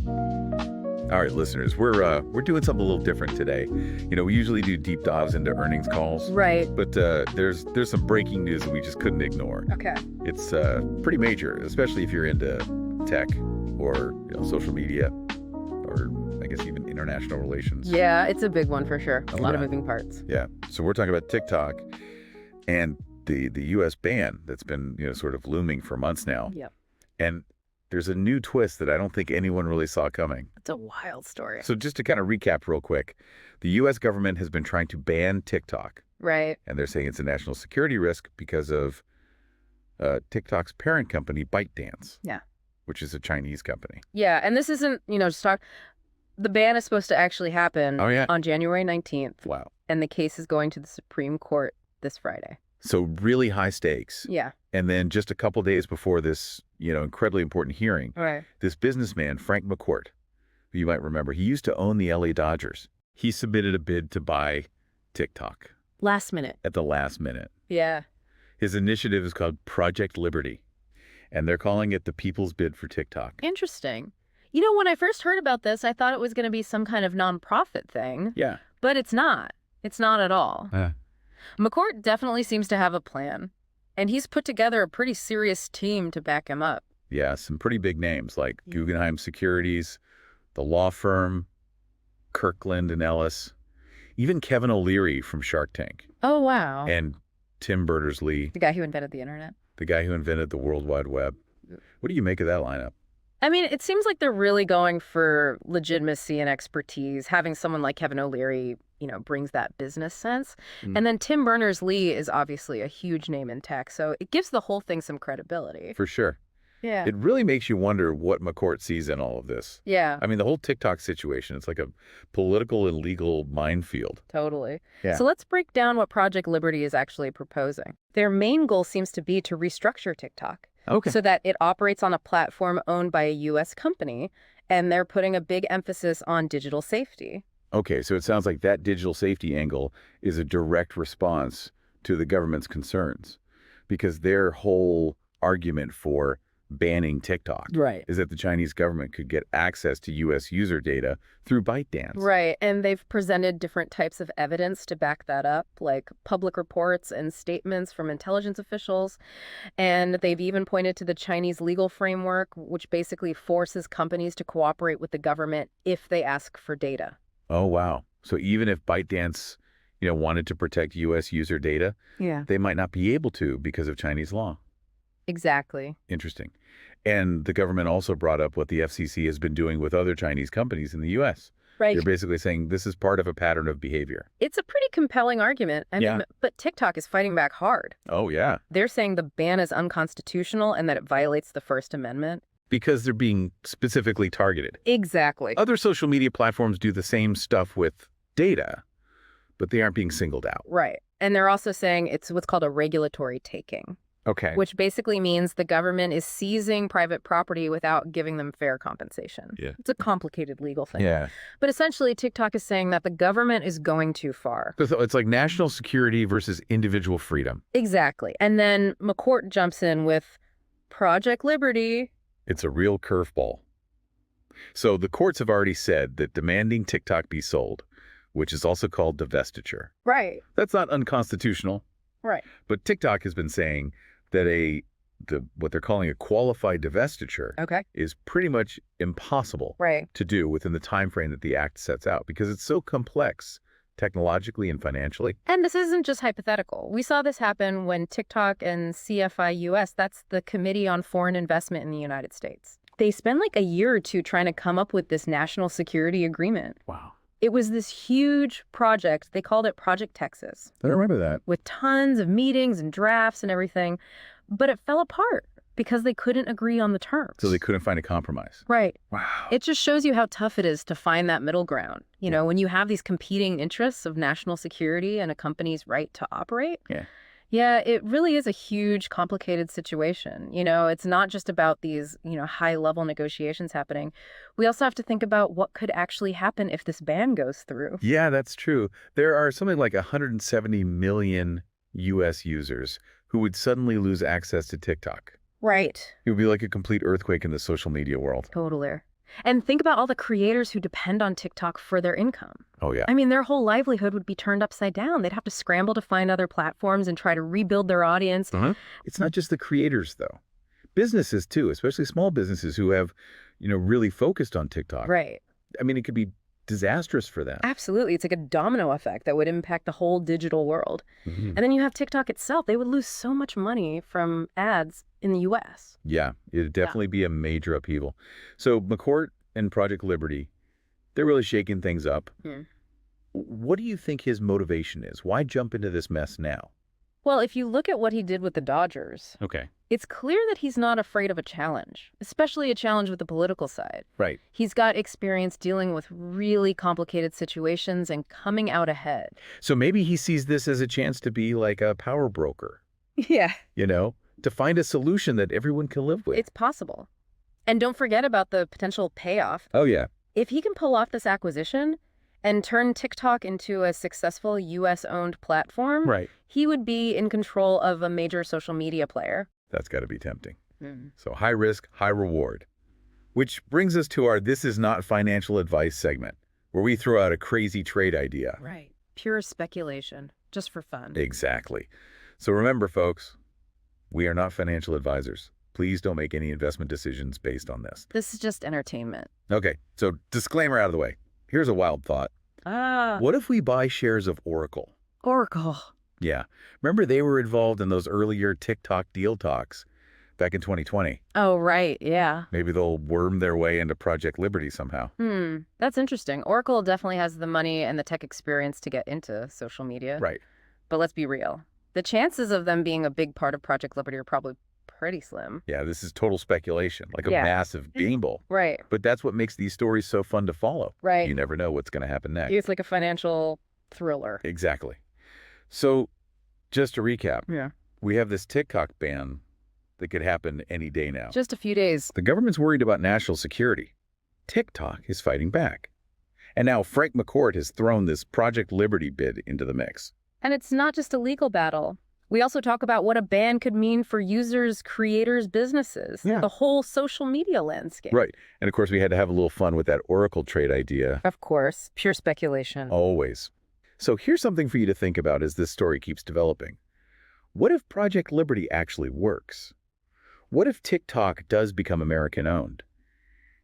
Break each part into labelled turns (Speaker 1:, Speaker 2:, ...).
Speaker 1: All right, listeners, we're doing something a little different today. We usually do deep dives into earnings calls,
Speaker 2: Right.
Speaker 1: but there's some breaking news that we just couldn't ignore.
Speaker 2: Okay.
Speaker 1: It's pretty major, especially if you're into tech or social media, or I guess even international relations.
Speaker 2: Yeah, it's a big one for sure. A lot of
Speaker 1: Yeah.
Speaker 2: moving parts.
Speaker 1: Yeah. So we're talking about TikTok and the U.S. ban that's been sort of looming for months now.
Speaker 2: Yep.
Speaker 1: And there's a new twist that I don't think anyone really saw coming.
Speaker 2: It's a wild story.
Speaker 1: So just to kind of recap real quick, the U.S. government has been trying to ban TikTok,
Speaker 2: Right.
Speaker 1: and they're saying it's a national security risk because of TikTok's parent company, ByteDance.
Speaker 2: Yeah.
Speaker 1: Which is a Chinese company.
Speaker 2: Yeah, and this isn't, just talk. The ban is supposed to actually happen
Speaker 1: on
Speaker 2: January 19th.
Speaker 1: Wow.
Speaker 2: And the case is going to the Supreme Court this Friday.
Speaker 1: So really high stakes.
Speaker 2: Yeah.
Speaker 1: And then just a couple days before this, incredibly important hearing,
Speaker 2: Right.
Speaker 1: this businessman, Frank McCourt, who you might remember, he used to own the LA Dodgers. He submitted a bid to buy TikTok
Speaker 2: Last minute.
Speaker 1: at the last minute.
Speaker 2: Yeah.
Speaker 1: His initiative is called Project Liberty, and they're calling it the people's bid for TikTok.
Speaker 2: Interesting. When I first heard about this, I thought it was going to be some kind of nonprofit thing.
Speaker 1: Yeah.
Speaker 2: But it's not. It's not at all. McCourt definitely seems to have a plan. And he's put together a pretty serious team to back him up.
Speaker 1: Yeah, some pretty big names like Guggenheim Securities, the law firm, Kirkland and Ellis, even Kevin O'Leary from Shark Tank,
Speaker 2: Oh, wow.
Speaker 1: and Tim Berners-Lee,
Speaker 2: The guy who invented the internet.
Speaker 1: the guy who invented the World Wide Web. What do you make of that lineup?
Speaker 2: I mean, it seems like they're really going for legitimacy and expertise. Having someone like Kevin O'Leary, brings that business sense.
Speaker 1: Mm.
Speaker 2: And then Tim Berners-Lee is obviously a huge name in tech, so it gives the whole thing some credibility.
Speaker 1: For sure.
Speaker 2: Yeah.
Speaker 1: It really makes you wonder what McCourt sees in all of this.
Speaker 2: Yeah,
Speaker 1: I mean, the whole TikTok situation, it's like a political and legal minefield.
Speaker 2: totally.
Speaker 1: Yeah.
Speaker 2: So let's break down what Project Liberty is actually proposing. Their main goal seems to be to restructure TikTok
Speaker 1: Okay.
Speaker 2: so that it operates on a platform owned by a U.S. company, and they're putting a big emphasis on digital safety.
Speaker 1: Okay, so it sounds like that digital safety angle is a direct response to the government's concerns, because their whole argument for banning TikTok
Speaker 2: Right.
Speaker 1: is that the Chinese government could get access to U.S. user data through ByteDance.
Speaker 2: Right, and they've presented different types of evidence to back that up, like public reports and statements from intelligence officials. And they've even pointed to the Chinese legal framework, which basically forces companies to cooperate with the government if they ask for data.
Speaker 1: Oh, wow. So even if ByteDance, wanted to protect U.S. user data,
Speaker 2: Yeah.
Speaker 1: they might not be able to because of Chinese law.
Speaker 2: Exactly.
Speaker 1: Interesting. And the government also brought up what the FCC has been doing with other Chinese companies in the U.S.
Speaker 2: Right.
Speaker 1: They're basically saying this is part of a pattern of behavior.
Speaker 2: It's a pretty compelling argument. I
Speaker 1: Yeah.
Speaker 2: mean, but TikTok is fighting back hard.
Speaker 1: Oh, yeah.
Speaker 2: They're saying the ban is unconstitutional and that it violates the First Amendment.
Speaker 1: Because they're being specifically targeted.
Speaker 2: Exactly.
Speaker 1: Other social media platforms do the same stuff with data, but they aren't being singled out.
Speaker 2: Right. And they're also saying it's what's called a regulatory taking,
Speaker 1: Okay.
Speaker 2: which basically means the government is seizing private property without giving them fair compensation.
Speaker 1: Yeah.
Speaker 2: It's a complicated legal thing.
Speaker 1: Yeah.
Speaker 2: But essentially, TikTok is saying that the government is going too far.
Speaker 1: So it's like national security versus individual freedom.
Speaker 2: Exactly. And then McCourt jumps in with Project Liberty.
Speaker 1: It's a real curveball. So the courts have already said that demanding TikTok be sold, which is also called divestiture,
Speaker 2: Right.
Speaker 1: that's not unconstitutional.
Speaker 2: Right.
Speaker 1: But TikTok has been saying that what they're calling a qualified divestiture
Speaker 2: Okay.
Speaker 1: is pretty much impossible
Speaker 2: Right.
Speaker 1: to do within the time frame that the act sets out, because it's so complex technologically and financially.
Speaker 2: And this isn't just hypothetical. We saw this happen when TikTok and CFI-US, that's the Committee on Foreign Investment in the United States. They spent like a year or two trying to come up with this national security agreement.
Speaker 1: Wow.
Speaker 2: It was this huge project. They called it Project Texas,
Speaker 1: I don't remember that.
Speaker 2: with tons of meetings and drafts and everything. But it fell apart because they couldn't agree on the terms.
Speaker 1: So they couldn't find a compromise.
Speaker 2: Right.
Speaker 1: Wow.
Speaker 2: It just shows you how tough it is to find that middle ground. When you have these competing interests of national security and a company's right to operate.
Speaker 1: Yeah.
Speaker 2: Yeah, it really is a huge, complicated situation. It's not just about these, high-level negotiations happening. We also have to think about what could actually happen if this ban goes through.
Speaker 1: Yeah, that's true. There are something like 170 million U.S. users who would suddenly lose access to TikTok.
Speaker 2: Right.
Speaker 1: It would be like a complete earthquake in the social media world.
Speaker 2: Totally. And think about all the creators who depend on TikTok for their income.
Speaker 1: Oh, yeah.
Speaker 2: I mean, their whole livelihood would be turned upside down. They'd have to scramble to find other platforms and try to rebuild their audience.
Speaker 1: It's not just the creators, though. Businesses, too, especially small businesses who have, really focused on TikTok.
Speaker 2: Right.
Speaker 1: I mean, it could be disastrous for them.
Speaker 2: Absolutely. It's like a domino effect that would impact the whole digital world. And then you have TikTok itself. They would lose so much money from ads in the U.S.
Speaker 1: Yeah, it'd definitely be a major upheaval. So McCourt and Project Liberty, they're really shaking things up. What do you think his motivation is? Why jump into this mess now?
Speaker 2: Well, if you look at what he did with the Dodgers,
Speaker 1: Okay.
Speaker 2: it's clear that he's not afraid of a challenge, especially a challenge with the political side.
Speaker 1: Right.
Speaker 2: He's got experience dealing with really complicated situations and coming out ahead.
Speaker 1: So maybe he sees this as a chance to be like a power broker,
Speaker 2: Yeah.
Speaker 1: to find a solution that everyone can live with.
Speaker 2: It's possible. And don't forget about the potential payoff.
Speaker 1: Oh, yeah.
Speaker 2: If he can pull off this acquisition and turn TikTok into a successful U.S.-owned platform,
Speaker 1: Right.
Speaker 2: he would be in control of a major social media player.
Speaker 1: That's got to be tempting. So high risk, high reward. Which brings us to our This Is Not Financial Advice segment, where we throw out a crazy trade idea.
Speaker 2: Right. Pure speculation, just for fun.
Speaker 1: Exactly. So remember, folks, we are not financial advisors. Please don't make any investment decisions based on this.
Speaker 2: This is just entertainment.
Speaker 1: Okay, so disclaimer out of the way. Here's a wild thought. What if we buy shares of Oracle?
Speaker 2: Oracle.
Speaker 1: Yeah. Remember they were involved in those earlier TikTok deal talks back in 2020.
Speaker 2: Oh, right. Yeah.
Speaker 1: Maybe they'll worm their way into Project Liberty somehow.
Speaker 2: That's interesting. Oracle definitely has the money and the tech experience to get into social media.
Speaker 1: Right.
Speaker 2: But let's be real. The chances of them being a big part of Project Liberty are probably pretty slim.
Speaker 1: Yeah, this is total speculation, like a
Speaker 2: Yeah.
Speaker 1: massive gamble.
Speaker 2: Right.
Speaker 1: But that's what makes these stories so fun to follow.
Speaker 2: Right.
Speaker 1: You never know what's going to happen next.
Speaker 2: It's like a financial thriller.
Speaker 1: Exactly. So, just to recap,
Speaker 2: Yeah.
Speaker 1: we have this TikTok ban that could happen any day now.
Speaker 2: Just a few days.
Speaker 1: The government's worried about national security. TikTok is fighting back. And now Frank McCourt has thrown this Project Liberty bid into the mix.
Speaker 2: And it's not just a legal battle. We also talk about what a ban could mean for users, creators, businesses,
Speaker 1: Yeah.
Speaker 2: the whole social media landscape.
Speaker 1: Right. And of course, we had to have a little fun with that Oracle trade idea.
Speaker 2: Of course. Pure speculation.
Speaker 1: Always. So here's something for you to think about as this story keeps developing. What if Project Liberty actually works? What if TikTok does become American-owned?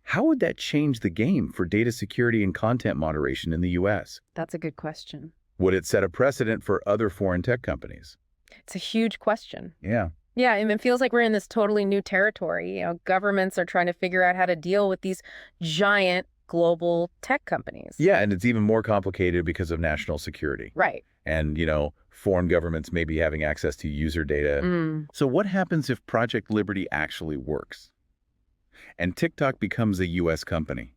Speaker 1: How would that change the game for data security and content moderation in the U.S.?
Speaker 2: That's a good question.
Speaker 1: Would it set a precedent for other foreign tech companies?
Speaker 2: It's a huge question.
Speaker 1: Yeah.
Speaker 2: Yeah, I mean, it feels like we're in this totally new territory. Governments are trying to figure out how to deal with these giant global tech companies.
Speaker 1: Yeah, and it's even more complicated because of national security.
Speaker 2: Right.
Speaker 1: And, foreign governments may be having access to user data. So what happens if Project Liberty actually works? And TikTok becomes a U.S. company?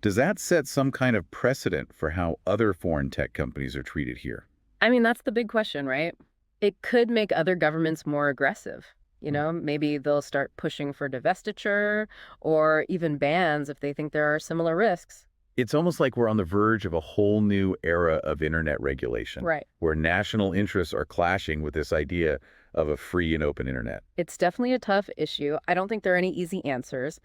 Speaker 1: Does that set some kind of precedent for how other foreign tech companies are treated here?
Speaker 2: I mean, that's the big question, right? It could make other governments more aggressive. Maybe they'll start pushing for divestiture or even bans if they think there are similar risks.
Speaker 1: It's almost like we're on the verge of a whole new era of internet regulation.
Speaker 2: Right.
Speaker 1: Where national interests are clashing with this idea of a free and open internet.
Speaker 2: It's definitely a tough issue. I don't think there are any easy answers.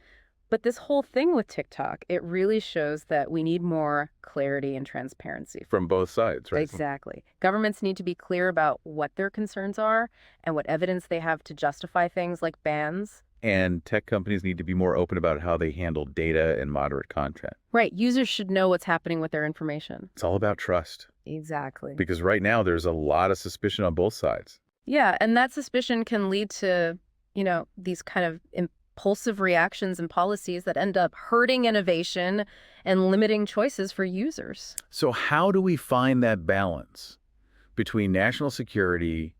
Speaker 2: But this whole thing with TikTok, it really shows that we need more clarity and transparency.
Speaker 1: From both sides, right?
Speaker 2: Exactly. Governments need to be clear about what their concerns are and what evidence they have to justify things like bans.
Speaker 1: And tech companies need to be more open about how they handle data and moderate content.
Speaker 2: Right. Users should know what's happening with their information.
Speaker 1: It's all about trust.
Speaker 2: Exactly.
Speaker 1: Because right now there's a lot of suspicion on both sides.
Speaker 2: Yeah, and that suspicion can lead to, these kind of impulsive reactions and policies that end up hurting innovation and limiting choices for users.
Speaker 1: So how do we find that balance between national security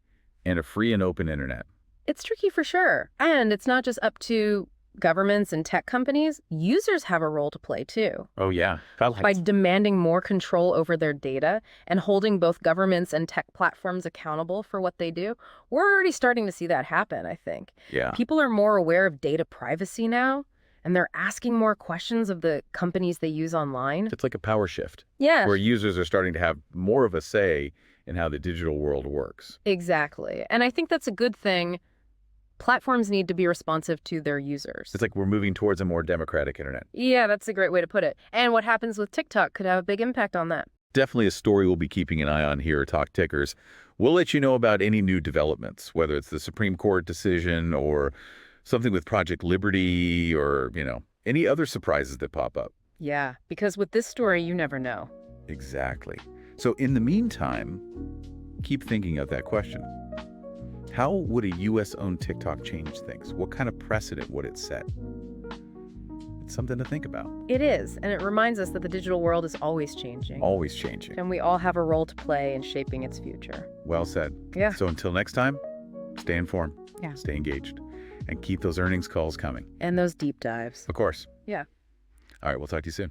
Speaker 1: and a free and open internet?
Speaker 2: It's tricky for sure. And it's not just up to governments and tech companies. Users have a role to play too.
Speaker 1: Oh, yeah.
Speaker 2: By demanding more control over their data and holding both governments and tech platforms accountable for what they do. We're already starting to see that happen, I think.
Speaker 1: Yeah.
Speaker 2: People are more aware of data privacy now, and they're asking more questions of the companies they use online.
Speaker 1: It's like a power shift.
Speaker 2: Yeah.
Speaker 1: Where users are starting to have more of a say in how the digital world works.
Speaker 2: Exactly. And I think that's a good thing. Platforms need to be responsive to their users.
Speaker 1: It's like we're moving towards a more democratic internet.
Speaker 2: Yeah, that's a great way to put it. And what happens with TikTok could have a big impact on that.
Speaker 1: Definitely a story we'll be keeping an eye on here at Talk Tickers. We'll let you know about any new developments, whether it's the Supreme Court decision or something with Project Liberty or, any other surprises that pop up.
Speaker 2: Yeah, because with this story, you never know.
Speaker 1: Exactly. So in the meantime, keep thinking of that question. How would a U.S.-owned TikTok change things? What kind of precedent would it set? It's something to think about.
Speaker 2: It is, and it reminds us that the digital world is always changing.
Speaker 1: Always changing.
Speaker 2: And we all have a role to play in shaping its future.
Speaker 1: Well said.
Speaker 2: Yeah.
Speaker 1: So until next time, stay informed,
Speaker 2: Yeah.
Speaker 1: stay engaged, and keep those earnings calls coming.
Speaker 2: And those deep dives.
Speaker 1: Of course.
Speaker 2: Yeah.
Speaker 1: All right, we'll talk to you soon.